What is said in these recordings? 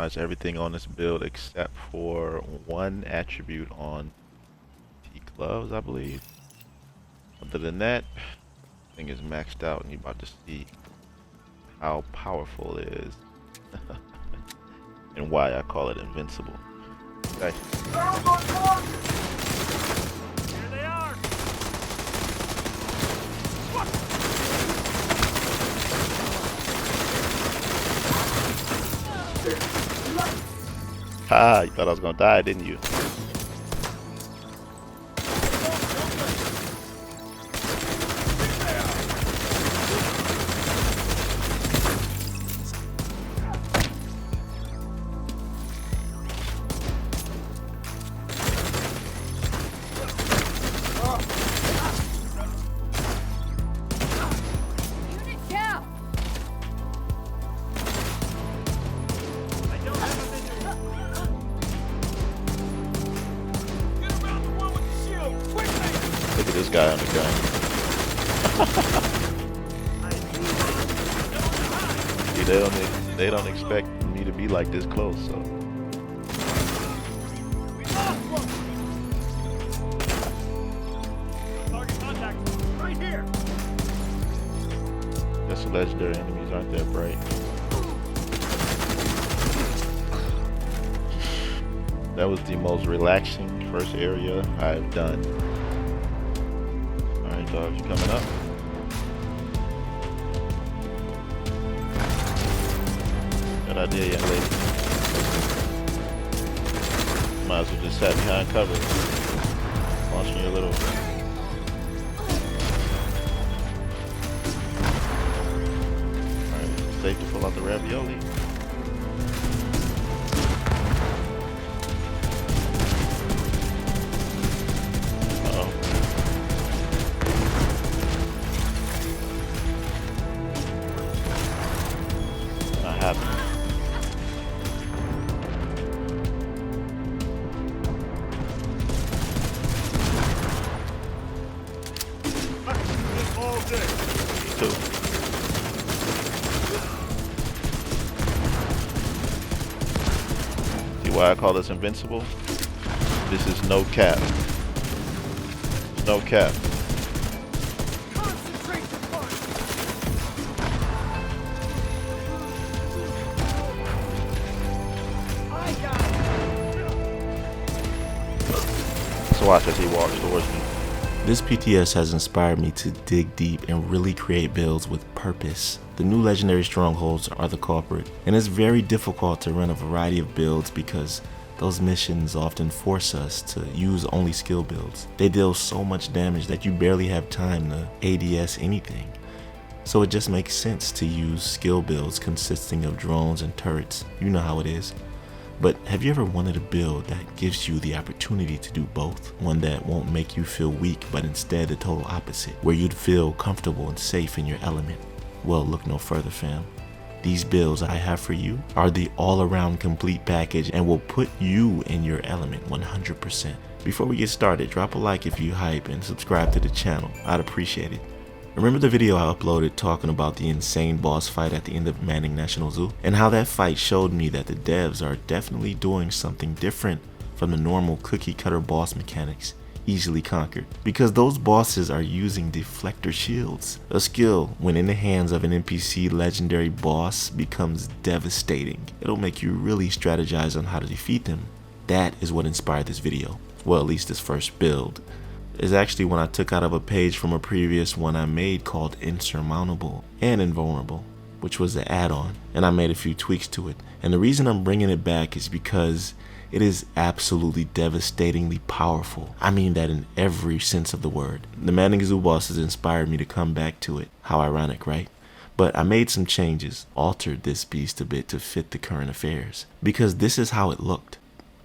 optimize everything on this build except for one attribute on 𝐇𝐞𝐫, I believe. Other than that, thing is maxed out, and you're about to see how powerful it is and why I call it invincible. Okay. Here they are. Ha! You thought I was gonna die, didn't you? Look at this guy on the gun. See, they don't expect me to be like this close, so. Target contact. Right here. That's the legendary enemies aren't that bright. That was the most relaxing first area I've done. Alright, dogs, you coming up? Good idea, young lady. Might as well just sat behind cover. Launching your little... Alright, it's safe to pull out the ravioli. All day. Two. See why I call this invincible? This is no cap. No cap. Concentrate the fire. I got it. So watch as he walks towards me. This PTS has inspired me to dig deep and really create builds with purpose. The new legendary strongholds are the culprit, and it's very difficult to run a variety of builds because those missions often force us to use only skill builds. They deal so much damage that you barely have time to ADS anything. So it just makes sense to use skill builds consisting of drones and turrets. You know how it is. But have you ever wanted a build that gives you the opportunity to do both? One that won't make you feel weak, but instead the total opposite, where you'd feel comfortable and safe in your element? Well, look no further, fam. These builds I have for you are the all-around complete package and will put you in your element 100%. Before we get started, drop a like if you hype and subscribe to the channel. I'd appreciate it. Remember the video I uploaded talking about the insane boss fight at the end of Manning National Zoo? And how that fight showed me that the devs are definitely doing something different from the normal cookie cutter boss mechanics, easily conquered. Because those bosses are using deflector shields. A skill, when in the hands of an NPC legendary boss, becomes devastating. It'll make you really strategize on how to defeat them. That is what inspired this video. Well, at least this first build. Is actually one I took out of a page from a previous one I made called Insurmountable and Invulnerable, which was the add-on, and I made a few tweaks to it. And the reason I'm bringing it back is because it is absolutely devastatingly powerful. I mean that in every sense of the word. The Manning Zoo bosses inspired me to come back to it. How ironic, right? But I made some changes, altered this beast a bit to fit the current affairs, because this is how it looked.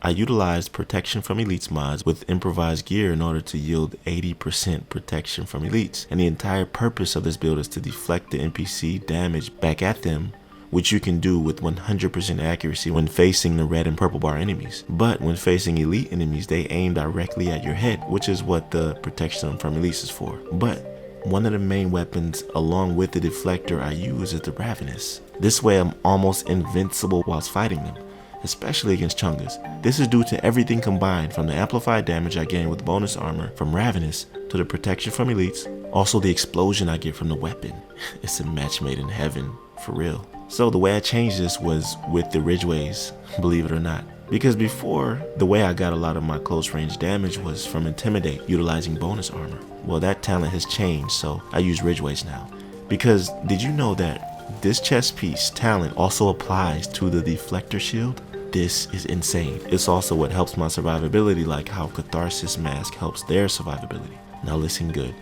I utilized protection from elites mods with improvised gear in order to yield 80% protection from elites, and the entire purpose of this build is to deflect the NPC damage back at them, which you can do with 100% accuracy when facing the red and purple bar enemies. But when facing elite enemies, they aim directly at your head, which is what the protection from elites is for. But one of the main weapons along with the deflector I use is the Ravenous. This way I'm almost invincible whilst fighting them. especially against 𝐤𝐤𝐤𝐿. This is due to everything combined, from the amplified damage I gain with bonus armor from Ravenous to the protection from elites, also the explosion I get from the weapon. It's a match made in heaven, for real. So the way I changed this was with the ridgeways, believe it or not. Because before, the way I got a lot of my close range damage was from Intimidate, utilizing bonus armor. Well, that talent has changed, so I use ridgeways now. Because did you know that this chest piece talent also applies to the Deflector shield? This is insane. It's also what helps my survivability, like how Catharsis Mask helps their survivability. Now listen good,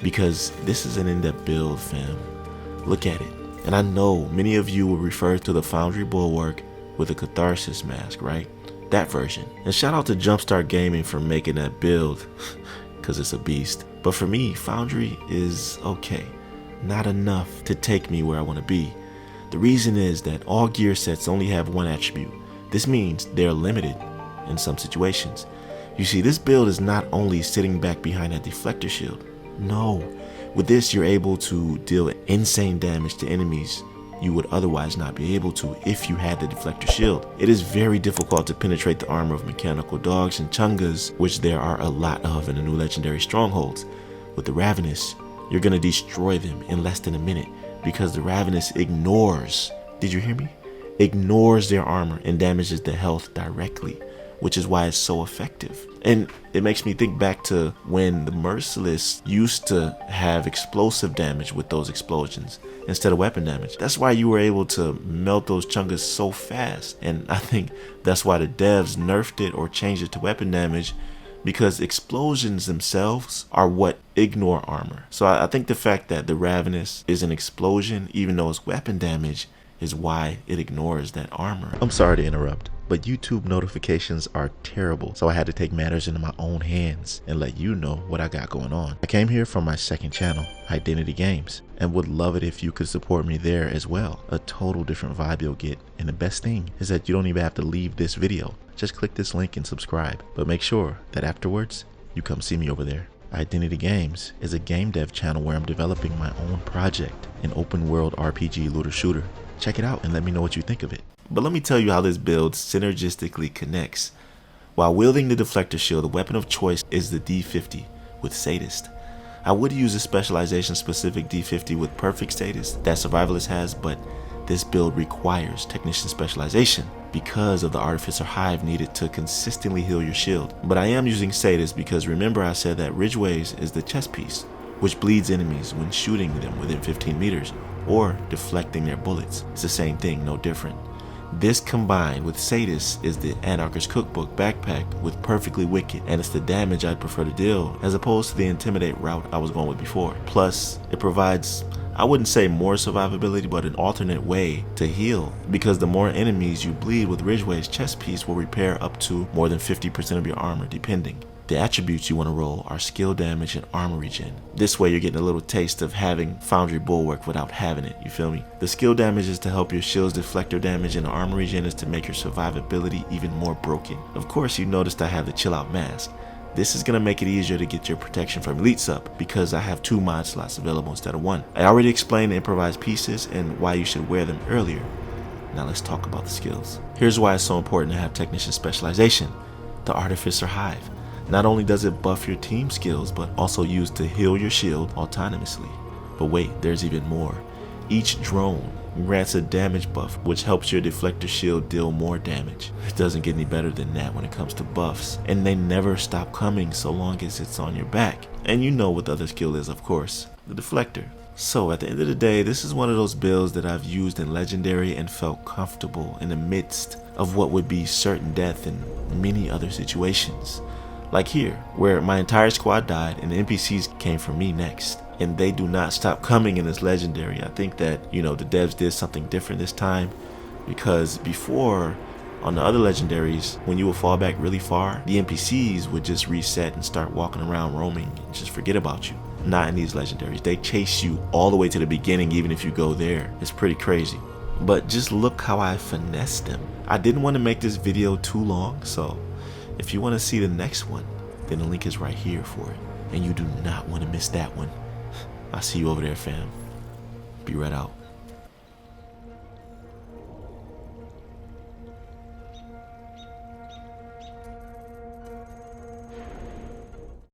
because this is an in-depth build, fam. Look at it. And I know many of you will refer to the Foundry Bulwark with a Catharsis Mask, right? That version. And shout out to Jumpstart Gaming for making that build, because it's a beast. But for me, Foundry is okay. Not enough to take me where I want to be. The reason is that all gear sets only have one attribute. This means they're limited in some situations. You see, this build is not only sitting back behind that Deflector shield. No. With this, you're able to deal insane damage to enemies you would otherwise not be able to if you had the Deflector shield. It is very difficult to penetrate the armor of mechanical dogs and 𝐤𝐤𝐤s, which there are a lot of in the new legendary strongholds. With the Ravenous, you're gonna destroy them in less than a minute, because the Ravenous ignores, did you hear me? Ignores their armor and damages the health directly, which is why it's so effective. And it makes me think back to when the Merciless used to have explosive damage with those explosions instead of weapon damage. That's why you were able to melt those 𝐤𝐤𝐤s so fast. And I think that's why the devs nerfed it or changed it to weapon damage, because explosions themselves are what ignore armor. So I think the fact that the Ravenous is an explosion, even though it's weapon damage, is why it ignores that armor. I'm sorry to interrupt, but YouTube notifications are terrible, so I had to take matters into my own hands and let you know what I got going on. I came here from my second channel, Identity Games, and would love it if you could support me there as well. A total different vibe you'll get, and the best thing is that you don't even have to leave this video. Just click this link and subscribe, but make sure that afterwards you come see me over there. Identity Games is a game dev channel where I'm developing my own project, an open world RPG looter shooter. Check it out and let me know what you think of it. But let me tell you how this build synergistically connects. While wielding the Deflector shield, the weapon of choice is the D50 with Sadist. I would use a specialization specific D50 with perfect Sadist that Survivalist has, but this build requires Technician specialization because of the Artificer Hive needed to consistently heal your shield. But I am using Sadist because remember I said that Ridgeways is the chest piece, which bleeds enemies when shooting them within 15 meters or deflecting their bullets. It's the same thing, no different. This combined with Sadist is the Anarchist Cookbook backpack with Perfectly Wicked, and it's the damage I'd prefer to deal as opposed to the Intimidate route I was going with before. Plus, it provides, I wouldn't say more survivability, but an alternate way to heal, because the more enemies you bleed with Ridgeway's chest piece will repair up to more than 50% of your armor depending. The attributes you want to roll are skill damage and armor regen. This way you're getting a little taste of having Foundry Bulwark without having it, you feel me? The skill damage is to help your shield's Deflector damage, and the armor regen is to make your survivability even more broken. Of course, you noticed I have the Chill Out Mask. This is going to make it easier to get your protection from elites up because I have 2 mod slots available instead of 1. I already explained the improvised pieces and why you should wear them earlier. Now let's talk about the skills. Here's why it's so important to have Technician specialization. The Artificer Hive. Not only does it buff your team skills, but also used to heal your shield autonomously. But wait, there's even more. Each drone grants a damage buff, which helps your Deflector shield deal more damage. It doesn't get any better than that when it comes to buffs, and they never stop coming so long as it's on your back. And you know what the other skill is, of course, the Deflector. So at the end of the day, this is one of those builds that I've used in Legendary and felt comfortable in the midst of what would be certain death in many other situations. Like here, where my entire squad died and the NPCs came for me next. And they do not stop coming in this Legendary. I think that, the devs did something different this time, because before, on the other Legendaries, when you would fall back really far, the NPCs would just reset and start walking around roaming and just forget about you. Not in these Legendaries. They chase you all the way to the beginning even if you go there. It's pretty crazy. But just look how I finessed them. I didn't want to make this video too long, so if you want to see the next one, then the link is right here for it. And you do not want to miss that one. I'll see you over there, fam. Be right out.